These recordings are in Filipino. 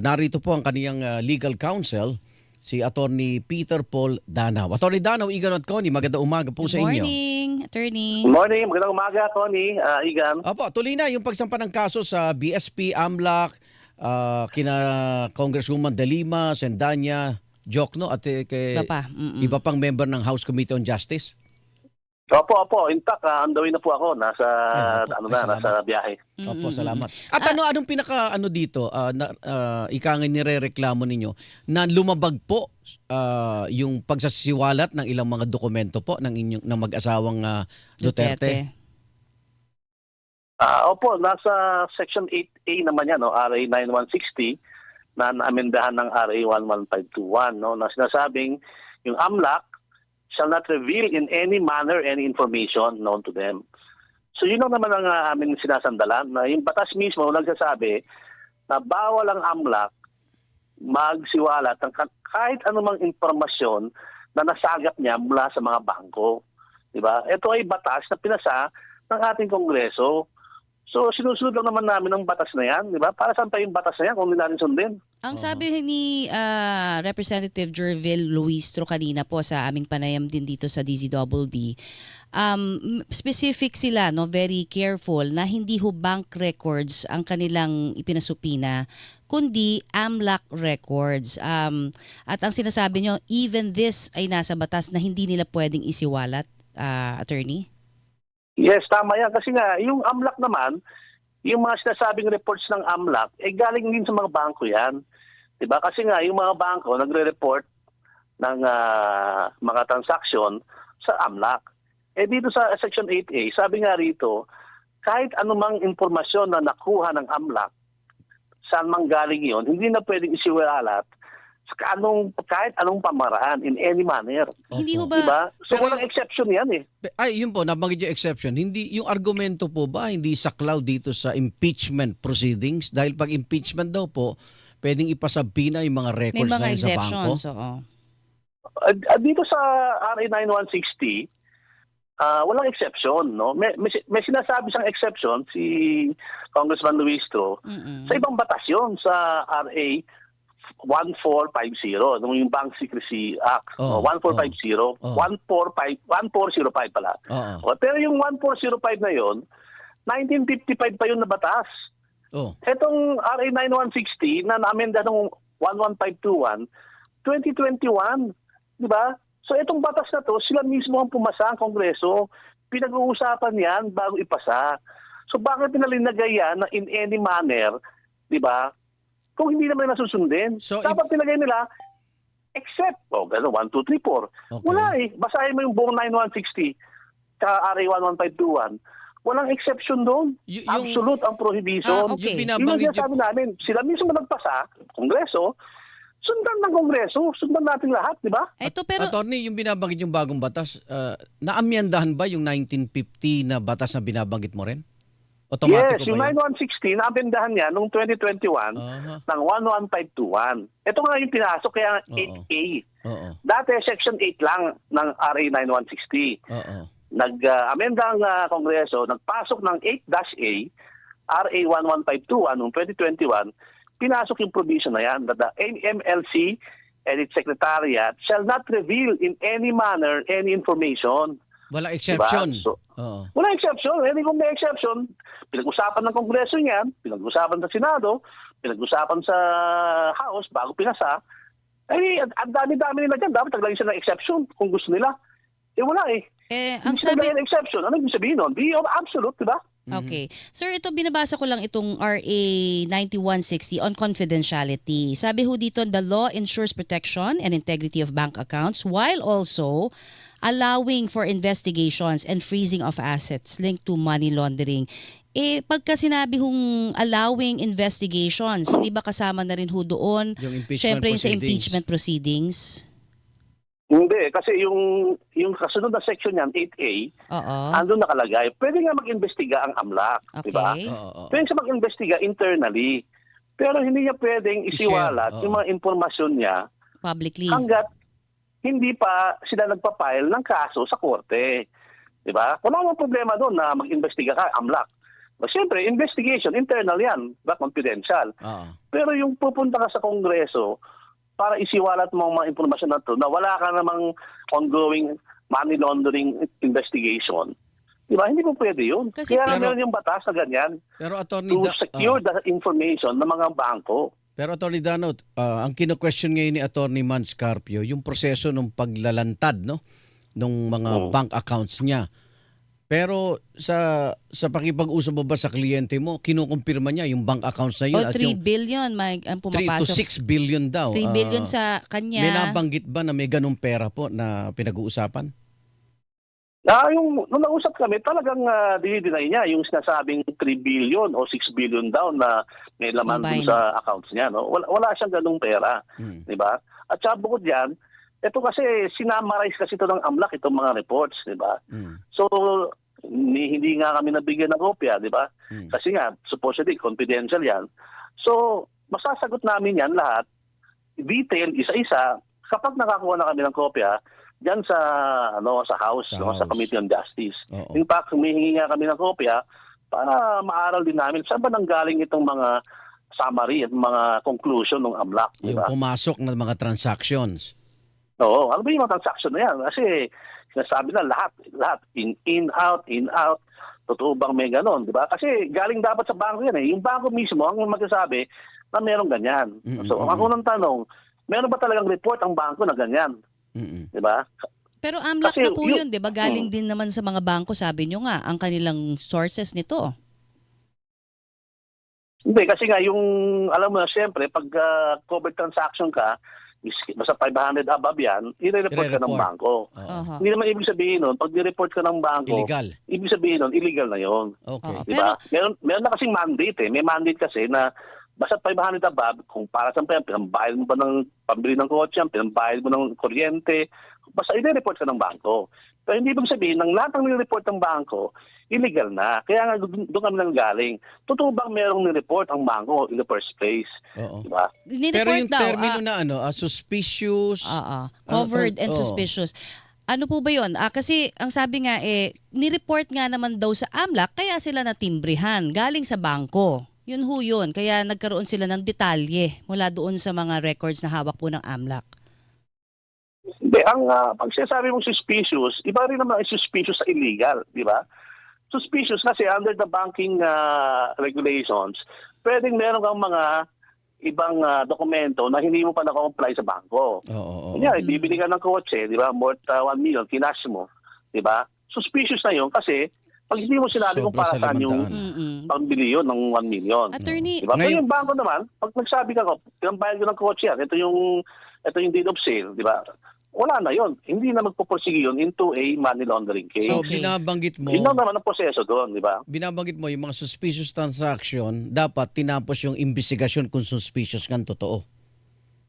Narito po ang kaniyang legal counsel, si Attorney Peter Paul Danaw. Attorney Danaw, Igan at Connie, magandang umaga po Good sa inyo. morning, attorney. Good morning, magandang umaga, Tony, Igan. Opo, tuloy na yung pagsampa ng kaso sa BSP, AMLAC, kina Congresswoman De Lima, Sendanya, Jokno at kay Iba pa. iba pang member ng House Committee on Justice. Opo. In fact, on the way na po ako. Nasa, Opo. Ay, nasa biyahe. Opo, salamat. At anong pinaka dito, ika nga nirereklamo ninyo na lumabag po yung pagsasiwalat ng ilang mga dokumento po ng mag-asawang Duterte. Opo, nasa Section 8A naman yan, no? RA 9160 na naamendahan ng RA 11521, no? Na sinasabing yung AMLAC shall not reveal in any manner any information known to them. So yun lang naman ang aming sinasandalan, na yung batas mismo nagsasabi na bawal ang AMLAC magsiwalat ng kahit anumang impormasyon na nasagap niya mula sa mga bangko. Diba? Ito ay batas na pinasa ng ating Kongreso. So sinusunod lang naman namin ang batas na yan. Diba? Para saan pa yung batas na yan kung hindi natin sundin? Ang sabi ni Representative Jervil Luistro kanina po sa aming panayam din dito sa DZBB, specific sila, no, very careful na hindi ho bank records ang kanilang ipinasupina, kundi AMLAC records. At ang sinasabi nyo, even this ay nasa batas na hindi nila pwedeng isiwalat, attorney? Yes, tama yan. Kasi nga, yung AMLAC naman, yung mga sinasabing reports ng AMLAC, galing din sa mga bangko yan. Diba? Kasi nga, yung mga bangko nagre-report ng mga transaksyon sa AMLAC. Dito sa Section 8A, sabi nga rito, kahit anumang impormasyon na nakuha ng AMLAC, saan mang galing yun, hindi na pwedeng isiwalat kahit anong pamaraan in any manner. Hindi ho ba? Diba? So Pero, walang exception yan eh. Ay, yun po, nabanggit yung exception. Hindi, yung argumento po ba, hindi saklaw dito sa impeachment proceedings? Dahil pag impeachment daw po, pwedeng ipasabina yung mga May records mga na yun sa bangko. exceptions. Oo. Dito sa RA 9160, walang exception, no? May sinasabi siyang exception si Congressman Luistro sa ibang batas yun, sa RA 1450, yung Bank Secrecy Act, 1450, 1405 pala. Pero yung 1405 na yon, 1955 pa yun na batas. Etong RA 9160 na naamenda ng 11521, 2021, di ba? So itong batas na to, sila mismo ang pumasa ang Kongreso. Pinag-uusapan yan bago ipasa. So bakit pinalinagay yan na in any manner, di ba? Kung hindi naman nasusundin. So, dapat pinagay nila, except, 1, 2, 3, 4. Okay. Wala eh. Basahin mo yung buong 9160 sa RA 11521. Walang exception doon. Absolute ang prohibition. Okay. Yung sinasabi namin, sila mismo nagpasa, Kongreso, sundan ng Kongreso, sundan natin lahat, di ba? Pero Attorney, yung binabanggit yung bagong batas, naamyandahan ba yung 1950 na batas na binabanggit mo rin? Yes, yung 9160, nabendahan niya noong 2021 ng 11521. Ito nga yung pinasok, kaya 8A. Dati, Section 8 lang ng RA 9160. Nag-amenda ang Kongreso, nagpasok ng 8-A, RA 11521 noong 2021, pinasok yung provision na yan, that the MLC and its Secretariat shall not reveal in any manner any information. Wala exception. Diba? So, wala exception. Hindi kung may exception, pinag-usapan ng Kongreso yan, pinag-usapan sa Senado, pinag-usapan sa House bago pinasa. Ang dami-dami nila dyan. Dapat taglagay sila ng exception kung gusto nila. Wala eh. Ang sabi ng exception, ano yung sabihin nun? Be absolute, di ba? Okay. Sir, ito binabasa ko lang itong RA 9160 on confidentiality. Sabi ho dito, the law ensures protection and integrity of bank accounts while also allowing for investigations and freezing of assets linked to money laundering. Pagka sinabi hong allowing investigations, di ba kasama na rin ho doon? Siyempre yung sa impeachment proceedings. Hindi, kasi yung kasunod na section niyan, 8A, andun nakalagay, pwede nga mag-imbestiga ang AMLAC, di ba? Pwede siya mag-imbestiga internally, pero hindi niya pwedeng isiwalat yung mga impormasyon niya publicly hanggat hindi pa sila nagpa-file ng kaso sa korte. Di ba? Wala namang problema doon na mag-imbestiga ka, AMLAC. Siyempre, investigation, internal yan, confidential. Pero yung pupunta ka sa Kongreso para isiwalat mo ang mga impormasyon na to na wala ka namang ongoing money laundering investigation, di ba? Hindi po pwede yun. Kasi Kaya meron yung batas na ganyan Pero Attorney to secure the information ng mga bangko. Pero Attorney Danot, ang kino-question ngayon ni Attorney Man Scarpio, yung proseso ng paglalantad, no, ng mga bank accounts niya. Pero sa pakipag-usap mo ba sa kliyente mo, kinukumpirma niya yung bank accounts na yun? O 3 billion ang 3 to pumapasok. 6 billion daw. 3 billion sa kanya. May nabanggit ba na may ganung pera po na pinag-uusapan? Nung nausap kami, talagang dinideny niya yung sinasabing 3 billion o 6 billion daw na may laman dun sa accounts niya. No? Wala siyang ganung pera. Di ba? At saka bukod yan, ito kasi sinamarize kasi ito ng AMLAC, itong mga reports. Di ba? So, hindi nga kami nabigyan ng kopya. Di ba? Kasi nga, supposedly, confidential yan. So, masasagot namin yan lahat, detail, isa-isa, kapag nakakuha na kami ng kopya, diyan sa House, sa Committee on Justice. In fact, humihingi nga kami ng kopya para maaral din namin saan ba nanggaling itong mga summary at mga conclusion ng AMLAC. Yung pumasok na mga transactions. Oo, ano ba yung mga transaction na yan? Kasi sinasabi na lahat, in, out, totoo bang may ganon, di ba? Kasi galing dapat sa bangko yan eh. Yung bangko mismo ang magsasabi na merong ganyan. So, ang unang tanong, meron ba talagang report ang bangko na ganyan? Diba? Pero AMLAC na po yun, di ba? Galing din naman sa mga bangko, sabi nyo nga, ang kanilang sources nito. Hindi, kasi nga yung, alam mo na, siyempre, pag covered transaction ka, basta 500 above yan, i-report ka ng bangko. Hindi naman ibig sabihin nun, pag i-report ka ng bangko, illegal. Ibig sabihin nun, illegal na yun. Okay. Diba? Meron na kasing mandate eh. May mandate kasi na basta 500 above, kung para sa pinambayad mo ba ng pambili ng kotse, pinambayad mo ng kuryente, basta i-report ka ng bangko. Pero hindi ibig sabihin, ng lahat ng nire-report ng bangko, illegal na. Kaya nga doon kami nang galing. Totoo bang merong nire-report ang bangko in the first place? Diba? Pero yung termino na suspicious, covered and suspicious. Ano po ba yun? Kasi ang sabi nga nireport nga naman daw sa AMLAC, kaya sila natimbrihan galing sa bangko. Yun ho yun. Kaya nagkaroon sila ng detalye mula doon sa mga records na hawak po ng AMLAC. Hindi, pag sinasabi mong suspicious, iba rin naman suspicious sa illegal, di ba? Suspicious kasi under the banking regulations, pwedeng meron kang mga ibang dokumento na hindi mo pa naka-comply sa bangko. Kanya, bibili ka ng kotse, di ba? Worth 1 million, kinash mo, di ba? Suspicious na yun kasi pag hindi mo sinabi kung para saan yung pambili yun ng 1 million. Attorney, diba? Pero yung bangko naman, pag nagsabi ka ko, pinambayad ko ng kotse yan, ito yung deed of sale, di ba? Wala na yun. Hindi na magpupursige yun into a money laundering case. So binabanggit mo, yun lang naman ang proseso doon, di ba? Binabanggit mo yung mga suspicious transaction, dapat tinapos yung investigasyon kung suspicious nga totoo.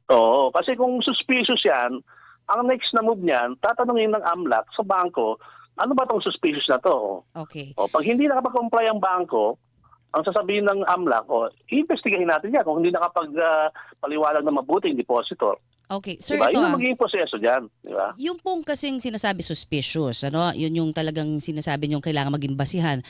Oo, kasi kung suspicious yan, ang next na move niyan, tatanungin ng AMLAC sa bangko, ano ba itong suspicious na to? Okay. Pag hindi nakapag-comply ang bangko, ang sasabihin ng AMLAC, investigahin natin yan kung hindi nakapag-paliwalag na mabuting depositor. Okay. Sir, diba? ito Yun ang magiging proseso dyan. Diba? yung pong kasing sinasabi suspicious, yun yung talagang sinasabi niyong kailangan maging basihan.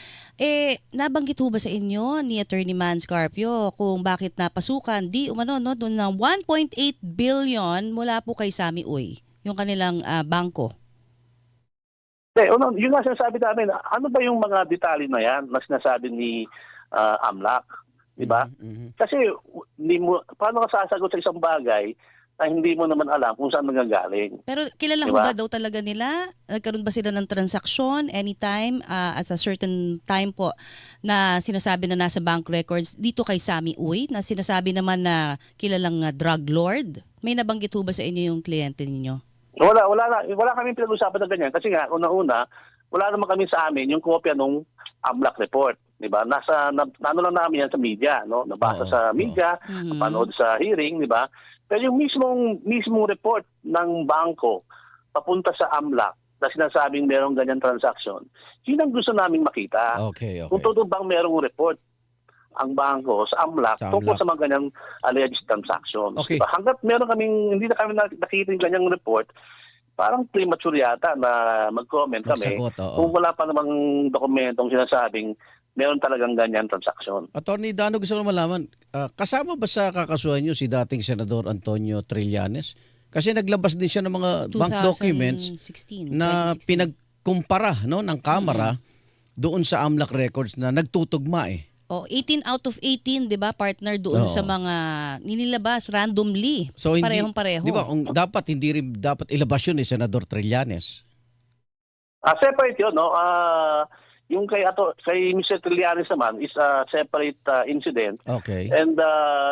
Nabanggit ho ba sa inyo ni Attorney Man Scarpio kung bakit napasukan doon ng 1.8 billion mula po kay Sami Uy, yung kanilang bangko? Yun nga sinasabi namin, ano ba yung mga detalye na yan na sinasabi ni AMLAC? Diba? Kasi paano ka sasagot sa isang bagay na hindi mo naman alam kung saan nanggagaling? Pero kilala ho ba daw talaga nila? Nagkaroon ba sila ng transaksyon anytime at a certain time po na sinasabi na nasa bank records dito kay Sami Uy na sinasabi naman na kilalang drug lord? May nabanggit ho ba sa inyo yung kliyente ninyo? Wala kami pinag-usapan na ganyan kasi nga una-una wala naman kami sa amin yung kopya ng AMLAC report, 'di ba? Ano lang namin yan sa media, no? Nabasa sa media, napanood sa hearing, 'di ba? Pero yung mismong report ng bangko papunta sa AMLAC na sinasabing merong ganyan transaction, yun ang gusto naming makita. Okay. Kung totoo bang merong report ang bangko sa AMLAC tungkol sa mga ganyang alleged transactions. Okay. Diba? Hanggat hindi na kami nakita yung ganyang report, parang premature yata na mag-comment kami Magsagot, kung wala pa namang dokumentong sinasabing meron talagang ganyan transaksyon. Attorney Dano, gusto ko malaman, kasama ba sa kakasuhan nyo si dating Senador Antonio Trillanes? Kasi naglabas din siya ng mga bank documents 2016, na 2016. pinagkumpara ng Kamara doon sa AMLAC records na nagtutugma eh. 18 out of 18, 'di ba, partner doon Oo. sa mga ninilabas randomly. So hindi, Parehong-pareho. di ba, hindi rin dapat ilabas yun ni Senador Trillanes. Separate yun, no? Yung kay Mr. Trillanes naman is a separate incident. Okay. And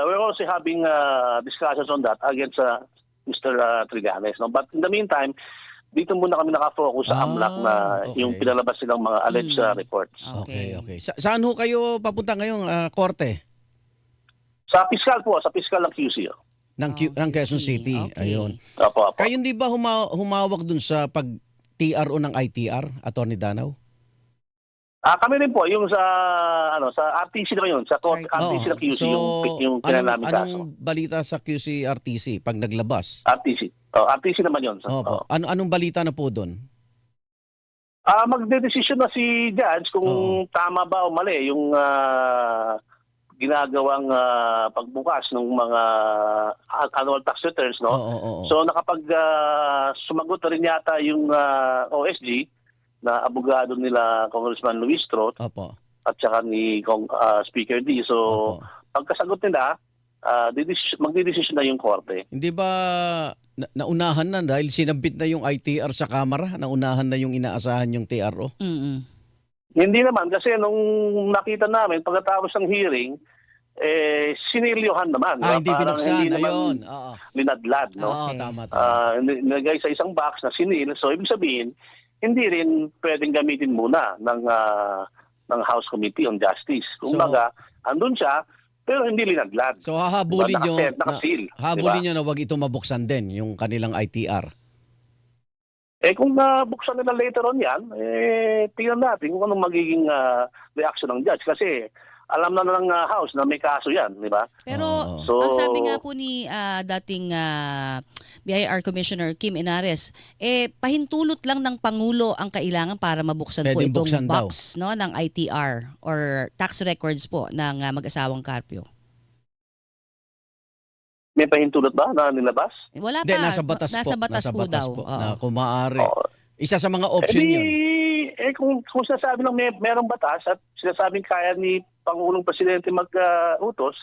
we're also having discussions on that against Mr. Trillanes. No? But in the meantime, dito muna kami nakafocus sa AMLAC na okay. yung pinalabas silang mga alleged reports. Okay. Saan ho kayo papunta ngayong korte? Sa fiscal po, sa fiscal ng QC. Ng Quezon City. Okay. Ayun. Opo. Kayo hindi ba humawak dun sa pag-TRO ng ITR, Attorney Danaw? Kami rin po yung sa RTC na yun, sa RTC ng QC, yung pinanamin kaso. Anong balita sa QC RTC pag naglabas? RTC. RTC naman yun. Opo. Anong balita na po doon? Magdedesisyon na si Judge kung tama ba o mali yung ginagawang pagbukas ng mga annual tax returns, no? So nakapag sumagot na rin yata yung OSG na abogado nila Congressman Luis Trot at saka ni Speaker D. So pagkasagot nila, magdedesisyon na yung korte. Hindi ba naunahan na dahil sinabit na yung ITR sa Kamara? Naunahan na yung inaasahan yung TRO? Hindi naman kasi nung nakita namin pagkatapos ng hearing, sinilyohan naman. Hindi binuksan. Hindi naman linadlad. No? Tama. Nilagay sa isang box na sinil. So ibig sabihin, hindi rin pwedeng gamitin muna ng House Committee on Justice. Kung baga, andun siya, pero hindi linadlad. So hahabulin nyo diba? na wag ito mabuksan din yung kanilang ITR. Kung buksan nila later on yan, tingnan natin kung anong magiging reaction ng judge. Kasi alam na ng House na may kaso yan, di ba? Pero ang sabi nga po ni dating BIR Commissioner Kim Inares, pahintulot lang ng Pangulo ang kailangan para mabuksan po Pwedeng itong buksan box ng ITR or tax records po ng mag-asawang Carpio. May pahintulot ba na nilabas? Wala pa. Hindi, nasa batas po daw. Na kung maaari. Isa sa mga option yun. Kung sinasabi lang merong batas at sinasabing kaya ni Pangulong Presidente mag-utos,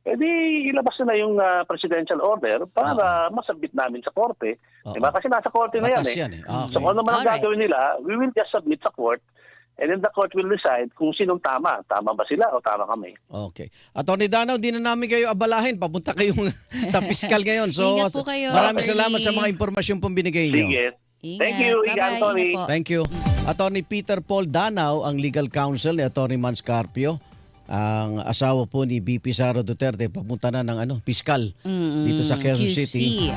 ilabas na yung presidential order para masabit namin sa korte. Diba? Kasi nasa korte na batas yan. Okay. So kung ano man ang gagawin nila, we will just submit sa court and then the court will decide kung sinong tama. Tama ba sila o tama kami? Okay. Attorney Danaw, di na namin kayo abalahin. Papunta kayo sa fiscal ngayon. So, Ingat po kayo, maraming Attorney. salamat sa mga impormasyon pong binigay niyo. Sige. Ingat. Thank you, Bye-bye. Anthony. Ingat po. Thank you. Attorney Peter Paul Danaw, ang legal counsel ni Attorney Mans Carpio, ang asawa po ni BP Sara Duterte, papunta na ng fiscal dito sa Quezon City. QC.